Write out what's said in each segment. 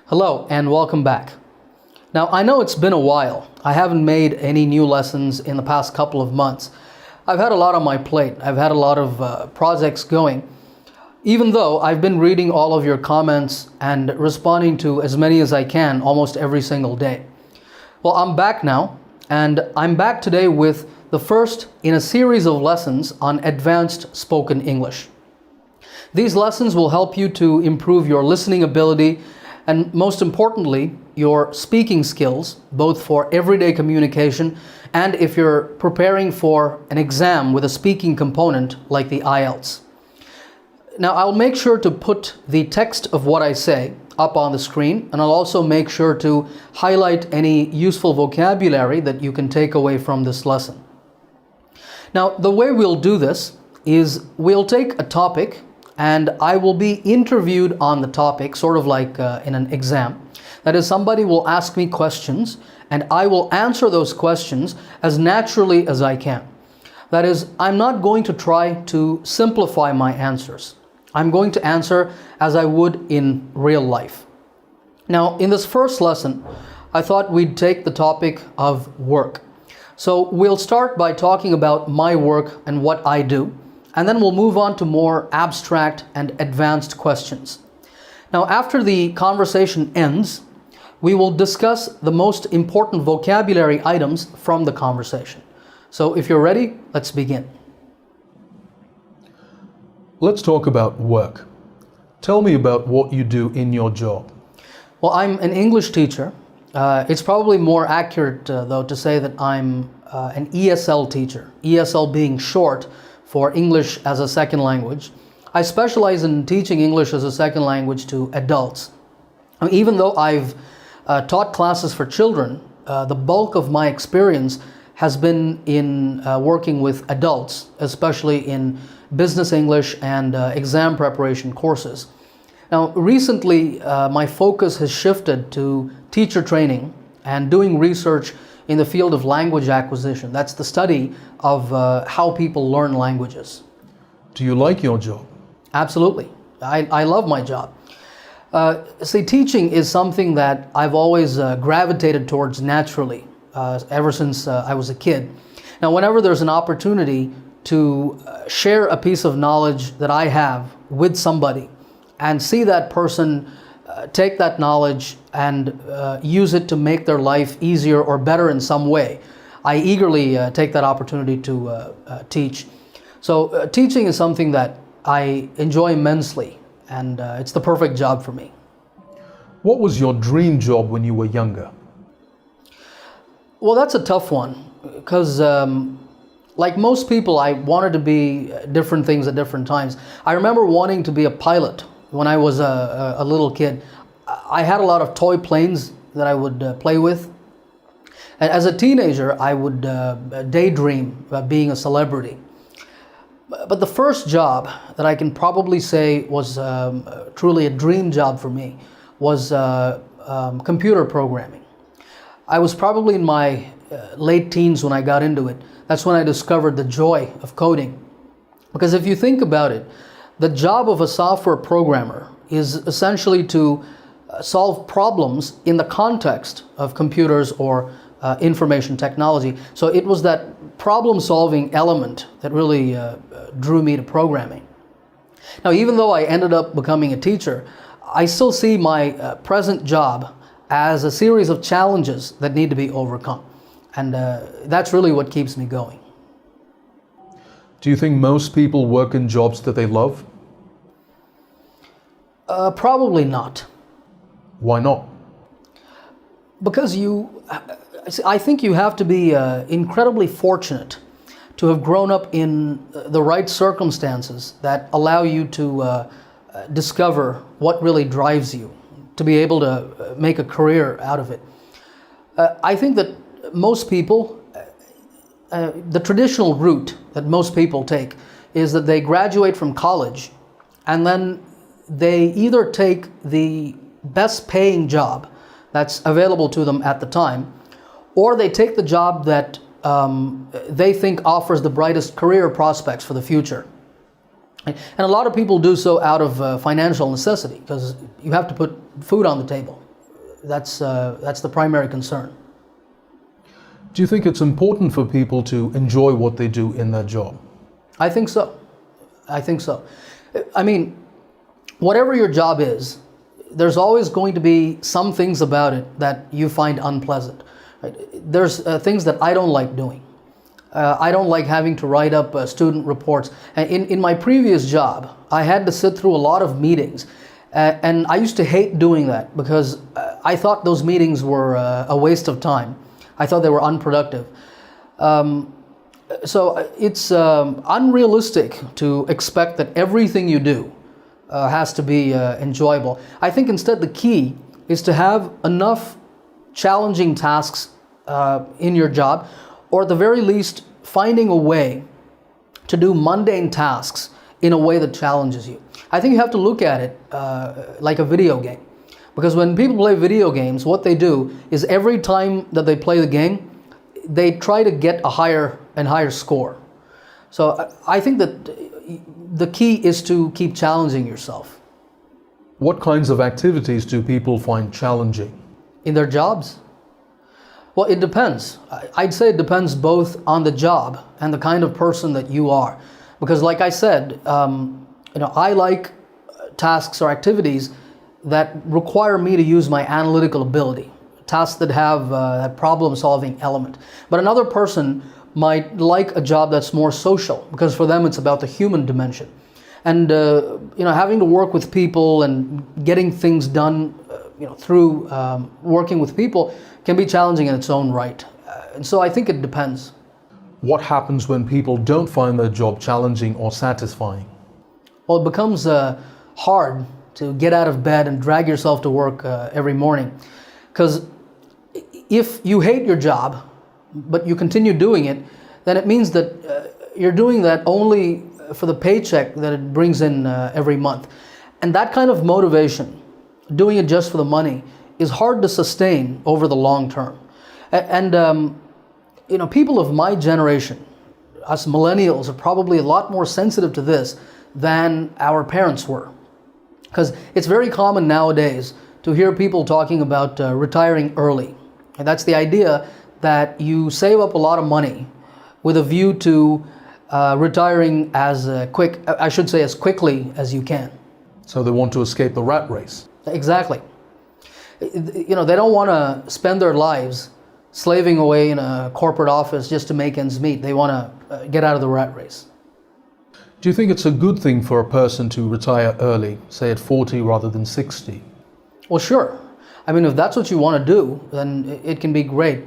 Hello and welcome back. Now I know it's been a while. I haven't made any new lessons in the past couple of months. I've had a lot on my plate. I've had a lot of projects going. Even though I've been reading all of your comments and responding to as many as I can almost every single day. Well, I'm back now, and I'm back today with the first in a series of lessons on advanced spoken English. These lessons will help you to improve your listening ability and, most importantly, your speaking skills, both for everyday communication and if you're preparing for an exam with a speaking component like the IELTS. Now, I'll make sure to put the text of what I say up on the screen, and I'll also make sure to highlight any useful vocabulary that you can take away from this lesson. Now, the way we'll do this is we'll take a topic and I will be interviewed on the topic, sort of like in an exam. That is, somebody will ask me questions and I will answer those questions as naturally as I can. That is, I'm not going to try to simplify my answers. I'm going to answer as I would in real life. Now, in this first lesson, I thought we'd take the topic of work. So we'll start by talking about my work and what I do, and then we'll move on to more abstract and advanced questions. Now, after the conversation ends, we will discuss the most important vocabulary items from the conversation. So if you're ready, let's begin. Let's talk about work. Tell me about what you do in your job. Well, I'm an English teacher. It's probably more accurate, though, to say that I'm an ESL teacher, ESL being short for English as a second language. I specialize in teaching English as a second language to adults. Even though I've taught classes for children, the bulk of my experience has been in working with adults, especially in business English and exam preparation courses. Now, recently, my focus has shifted to teacher training and doing research in the field of language acquisition. That's the study of how people learn languages. Do you like your job? Absolutely. I love my job. See, teaching is something that I've always gravitated towards naturally, ever since I was a kid. Now, whenever there's an opportunity to share a piece of knowledge that I have with somebody and see that person take that knowledge and use it to make their life easier or better in some way, I eagerly take that opportunity to teach. So teaching is something that I enjoy immensely, and it's the perfect job for me. What was your dream job when you were younger? Well, that's a tough one, because like most people, I wanted to be different things at different times. I remember wanting to be a pilot when I was a little kid. I had a lot of toy planes that I would play with. As a teenager, I would daydream about being a celebrity. But the first job that I can probably say was truly a dream job for me was computer programming. I was probably in my late teens when I got into it. That's when I discovered the joy of coding. Because if you think about it, the job of a software programmer is essentially to solve problems in the context of computers or information technology. So it was that problem-solving element that really drew me to programming. Now, even though I ended up becoming a teacher, I still see my present job as a series of challenges that need to be overcome. And that's really what keeps me going. Do you think most people work in jobs that they love? Probably not. Why not? Because I think you have to be incredibly fortunate to have grown up in the right circumstances that allow you to discover what really drives you, to be able to make a career out of it. I think that most people, the traditional route that most people take is that they graduate from college and then they either take the best paying job that's available to them at the time, or they take the job that they think offers the brightest career prospects for the future. And a lot of people do so out of financial necessity, because you have to put food on the table. That's the primary concern. Do you think it's important for people to enjoy what they do in their job? I think so. I think so. I mean, whatever your job is, there's always going to be some things about it that you find unpleasant. Right? There's things that I don't like doing. I don't like having to write up student reports. In my previous job, I had to sit through a lot of meetings. And I used to hate doing that because I thought those meetings were a waste of time. I thought they were unproductive. So it's unrealistic to expect that everything you do has to be enjoyable. I think instead the key is to have enough challenging tasks in your job, or at the very least finding a way to do mundane tasks in a way that challenges you. I think you have to look at it like a video game. Because when people play video games, what they do is every time that they play the game, they try to get a higher and higher score. So I think that the key is to keep challenging yourself. What kinds of activities do people find challenging? In their jobs? Well, it depends. I'd say it depends both on the job and the kind of person that you are. Because like I said, I like tasks or activities that require me to use my analytical ability, tasks that have that problem-solving element. But another person might like a job that's more social, because for them it's about the human dimension. And having to work with people and getting things done, through working with people can be challenging in its own right. And so I think it depends. What happens when people don't find their job challenging or satisfying? Well, it becomes hard to get out of bed and drag yourself to work every morning. Because if you hate your job, but you continue doing it, then it means that you're doing that only for the paycheck that it brings in every month. And that kind of motivation, doing it just for the money, is hard to sustain over the long term. And people of my generation, us millennials, are probably a lot more sensitive to this than our parents were. Because it's very common nowadays to hear people talking about retiring early. And that's the idea that you save up a lot of money with a view to retiring as quickly as you can. So they want to escape the rat race. Exactly. They don't want to spend their lives slaving away in a corporate office just to make ends meet. They want to get out of the rat race. Do you think it's a good thing for a person to retire early, say at 40 rather than 60? Well, sure. I mean, if that's what you want to do, then it can be great.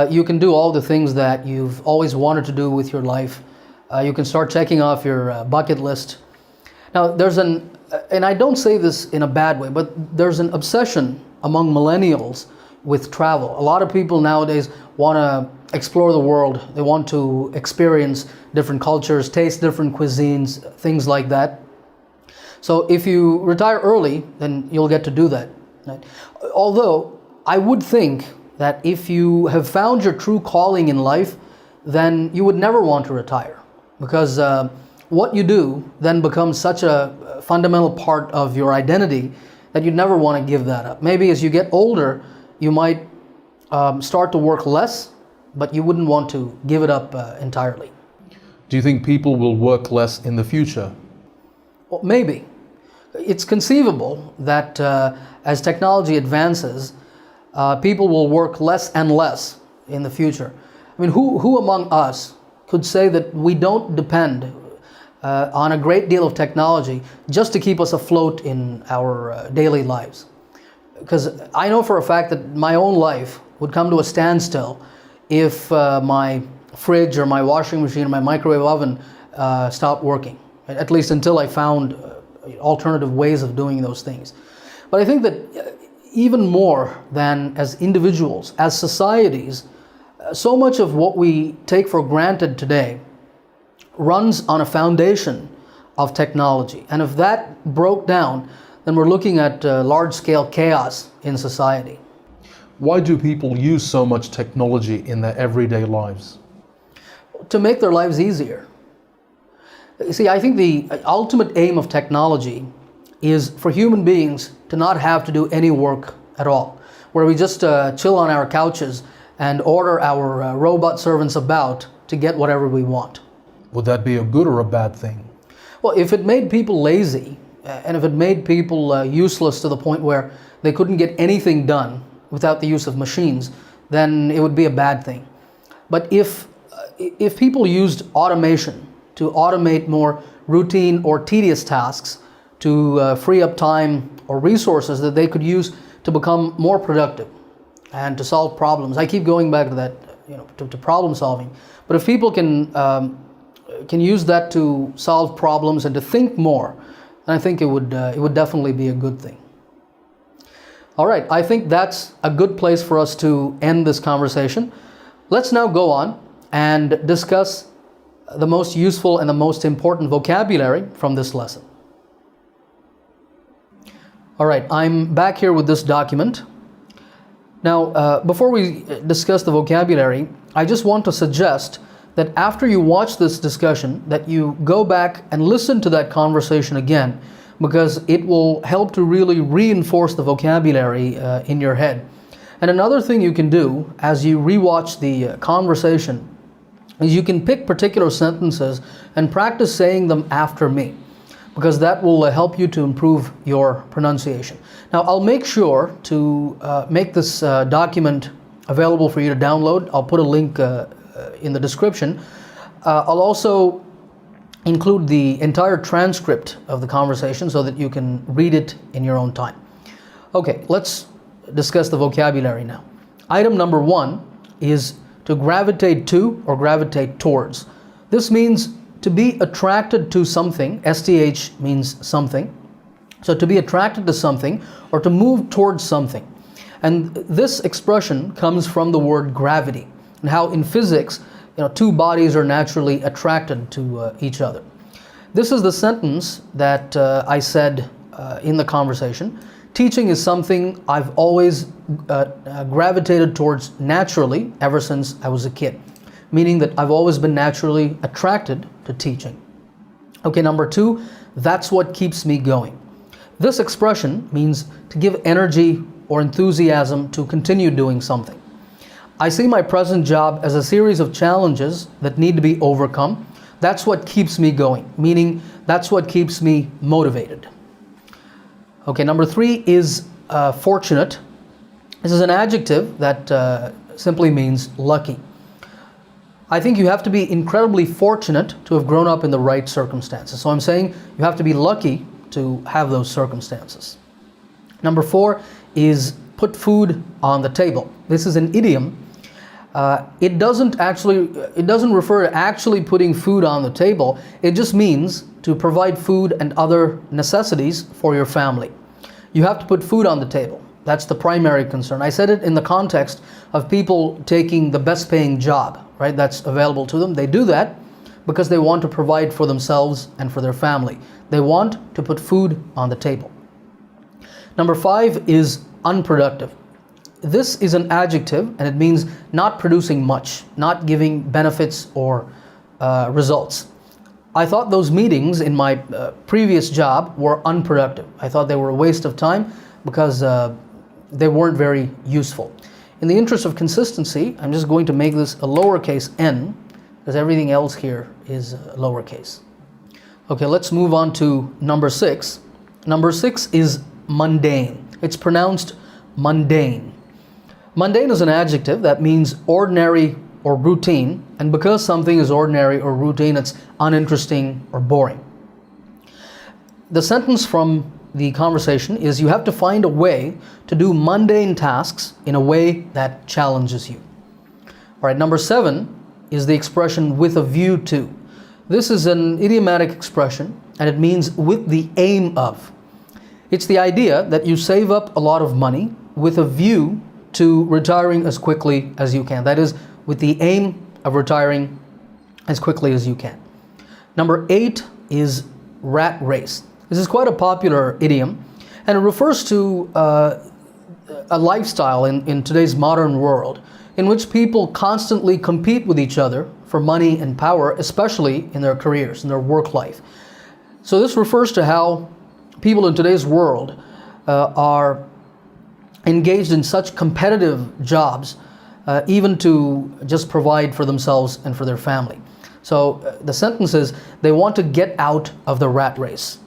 You can do all the things that you've always wanted to do with your life. You can start checking off your bucket list. Now, and I don't say this in a bad way, but there's an obsession among millennials with travel. A lot of people nowadays want to explore the world. They want to experience different cultures, taste different cuisines, things like that. So if you retire early, then you'll get to do that. Right? Although I would think that if you have found your true calling in life, then you would never want to retire, because what you do then becomes such a fundamental part of your identity that you'd never want to give that up. Maybe as you get older, you might start to work less, but you wouldn't want to give it up entirely. Do you think people will work less in the future? Well, maybe. It's conceivable that as technology advances, people will work less and less in the future. I mean, who among us could say that we don't depend on a great deal of technology just to keep us afloat in our daily lives? Because I know for a fact that my own life would come to a standstill if my fridge or my washing machine or my microwave oven stopped working, at least until I found alternative ways of doing those things. But I think that even more than as individuals, as societies, so much of what we take for granted today runs on a foundation of technology. And if that broke down, then we're looking at large-scale chaos in society. Why do people use so much technology in their everyday lives? To make their lives easier. You see, I think the ultimate aim of technology is for human beings to not have to do any work at all. where we just chill on our couches and order our robot servants about to get whatever we want. Would that be a good or a bad thing? Well, if it made people lazy, and if it made people useless to the point where they couldn't get anything done without the use of machines, then it would be a bad thing. But if people used automation to automate more routine or tedious tasks, to free up time or resources that they could use to become more productive and to solve problems. I keep going back to that, to problem solving. But if people can use that to solve problems and to think more, then I think it would definitely be a good thing. All right, I think that's a good place for us to end this conversation. Let's now go on and discuss the most useful and the most important vocabulary from this lesson. All right, I'm back here with this document. Now, before we discuss the vocabulary, I just want to suggest that after you watch this discussion, that you go back and listen to that conversation again, because it will help to really reinforce the vocabulary in your head. And another thing you can do as you rewatch the conversation is you can pick particular sentences and practice saying them after me, because that will help you to improve your pronunciation. Now, I'll make sure to make this document available for you to download. I'll put a link in the description. I'll also include the entire transcript of the conversation so that you can read it in your own time. Okay, let's discuss the vocabulary now. Item number 1 is to gravitate to or gravitate towards. This means to be attracted to something. STH means something. So to be attracted to something or to move towards something. And this expression comes from the word gravity, and how in physics, two bodies are naturally attracted to each other. This is the sentence that I said in the conversation. Teaching is something I've always gravitated towards naturally ever since I was a kid, meaning that I've always been naturally attracted to teaching. Okay, number 2, that's what keeps me going. This expression means to give energy or enthusiasm to continue doing something. I see my present job as a series of challenges that need to be overcome. That's what keeps me going, meaning that's what keeps me motivated. Okay, number 3 is fortunate. This is an adjective that simply means lucky. I think you have to be incredibly fortunate to have grown up in the right circumstances. So I'm saying you have to be lucky to have those circumstances. Number 4 is put food on the table. This is an idiom. It doesn't refer to actually putting food on the table. It just means to provide food and other necessities for your family. You have to put food on the table. That's the primary concern. I said it in the context of people taking the best paying job, right, that's available to them. They do that because they want to provide for themselves and for their family. They want to put food on the table. Number 5 is unproductive. This is an adjective, and it means not producing much, not giving benefits or results. I thought those meetings in my previous job were unproductive. I thought they were a waste of time because they weren't very useful. In the interest of consistency, I'm just going to make this a lowercase n, because everything else here is lowercase. Okay, let's move on to number 6. Number 6 is mundane. It's pronounced mundane. Mundane is an adjective that means ordinary or routine, and because something is ordinary or routine, it's uninteresting or boring. The sentence from the conversation is you have to find a way to do mundane tasks in a way that challenges you. All right, number 7 is the expression with a view to. This is an idiomatic expression, and it means with the aim of. It's the idea that you save up a lot of money with a view to retiring as quickly as you can. That is, with the aim of retiring as quickly as you can. Number 8 is rat race. This is quite a popular idiom, and it refers to a lifestyle in today's modern world in which people constantly compete with each other for money and power, especially in their careers, in their work life. So this refers to how people in today's world are engaged in such competitive jobs, even to just provide for themselves and for their family. So the sentence is, they want to get out of the rat race.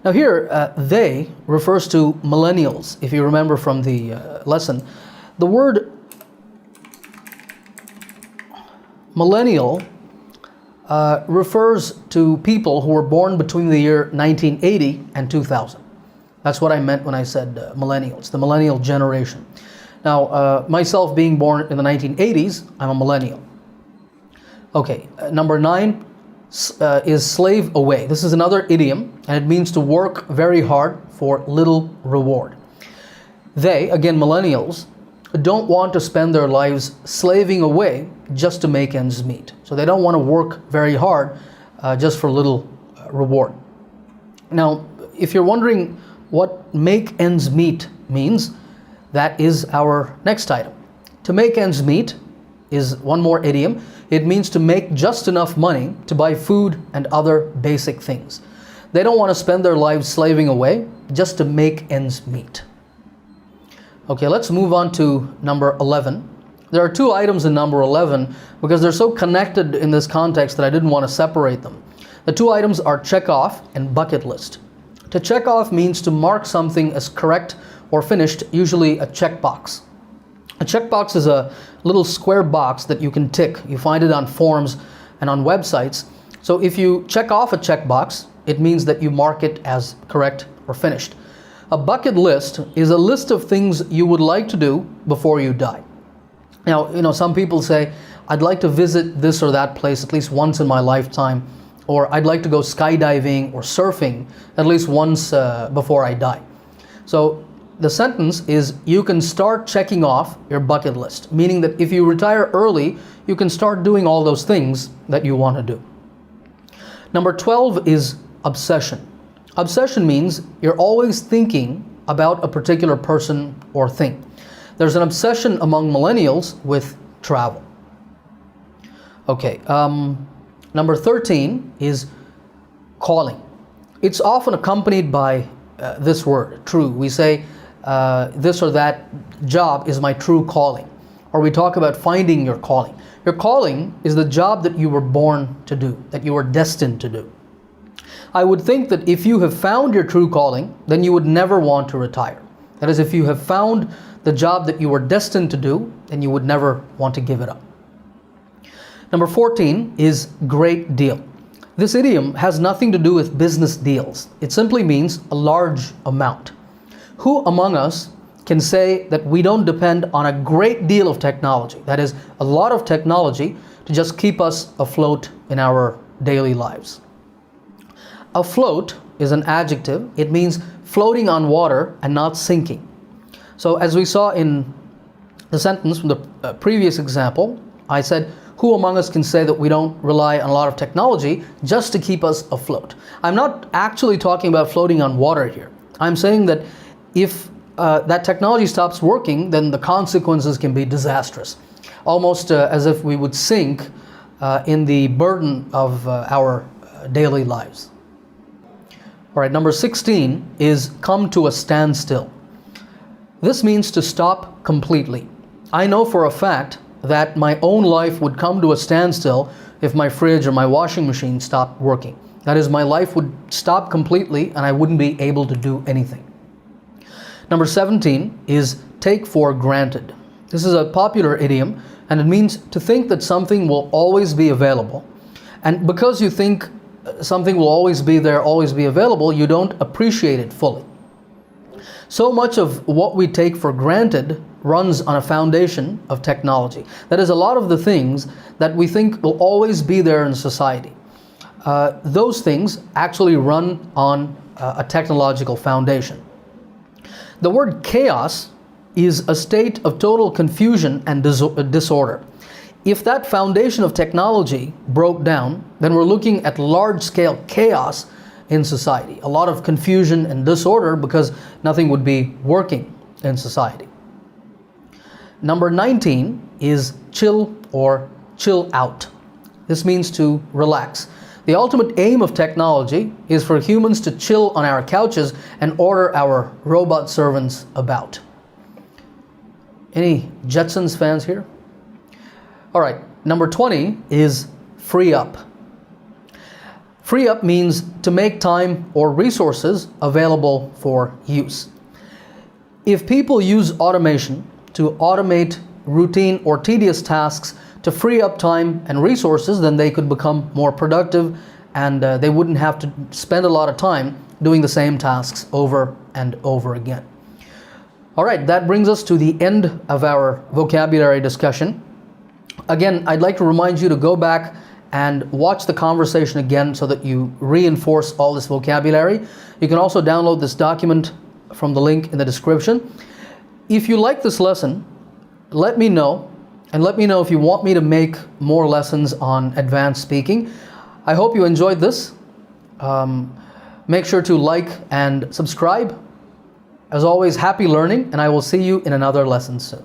Now here, they refers to millennials. If you remember from the lesson, the word millennial refers to people who were born between the year 1980 and 2000. That's what I meant when I said millennials, the millennial generation. Now, myself being born in the 1980s, I'm a millennial. Okay, number 9 is slave away. This is another idiom, and it means to work very hard for little reward. They, again millennials, don't want to spend their lives slaving away just to make ends meet. So they don't want to work very hard just for little reward. Now, if you're wondering what make ends meet means, that is our next item. To make ends meet is one more idiom. It means to make just enough money to buy food and other basic things. They don't want to spend their lives slaving away just to make ends meet. Okay, let's move on to number 11. There are 2 items in number 11 because they're so connected in this context that I didn't want to separate them. The 2 items are check off and bucket list. To check off means to mark something as correct or finished, usually a checkbox. A checkbox is a little square box that you can tick. You find it on forms and on websites. So if you check off a checkbox, it means that you mark it as correct or finished. A bucket list is a list of things you would like to do before you die. Now, some people say, I'd like to visit this or that place at least once in my lifetime, or I'd like to go skydiving or surfing at least once before I die. So the sentence is, you can start checking off your bucket list, meaning that if you retire early, you can start doing all those things that you want to do. Number 12 is obsession. Obsession means you're always thinking about a particular person or thing. There's an obsession among millennials with travel. Okay, number 13 is calling. It's often accompanied by this word, true. We say this or that job is my true calling. Or we talk about finding your calling. Your calling is the job that you were born to do, that you were destined to do. I would think that if you have found your true calling, then you would never want to retire. That is, if you have found the job that you were destined to do, then you would never want to give it up. Number 14 is great deal. This idiom has nothing to do with business deals. It simply means a large amount. Who among us can say that we don't depend on a great deal of technology, that is, a lot of technology, to just keep us afloat in our daily lives? Afloat is an adjective. It means floating on water and not sinking. So as we saw in the sentence from the previous example, I said, who among us can say that we don't rely on a lot of technology just to keep us afloat? I'm not actually talking about floating on water here. I'm saying that if that technology stops working, then the consequences can be disastrous. Almost as if we would sink in the burden of our daily lives. All right, number 16 is come to a standstill. This means to stop completely. I know for a fact that my own life would come to a standstill if my fridge or my washing machine stopped working. That is, my life would stop completely and I wouldn't be able to do anything. Number 17 is take for granted. This is a popular idiom, and it means to think that something will always be available. And because you think something will always be there, always be available, you don't appreciate it fully. So much of what we take for granted runs on a foundation of technology. That is, a lot of the things that we think will always be there in society. Those things actually run on a technological foundation. The word chaos is a state of total confusion and disorder. If that foundation of technology broke down, then we're looking at large-scale chaos in society. A lot of confusion and disorder because nothing would be working in society. Number 19 is chill or chill out. This means to relax. The ultimate aim of technology is for humans to chill on our couches and order our robot servants about. Any Jetsons fans here? All right, number 20 is free up. Free up means to make time or resources available for use. If people use automation to automate routine or tedious tasks to free up time and resources, then they could become more productive and they wouldn't have to spend a lot of time doing the same tasks over and over again. All right, that brings us to the end of our vocabulary discussion. Again, I'd like to remind you to go back and watch the conversation again so that you reinforce all this vocabulary. You can also download this document from the link in the description. If you like this lesson, let me know, and let me know if you want me to make more lessons on advanced speaking. I hope you enjoyed this. Make sure to like and subscribe. As always, happy learning, and I will see you in another lesson soon.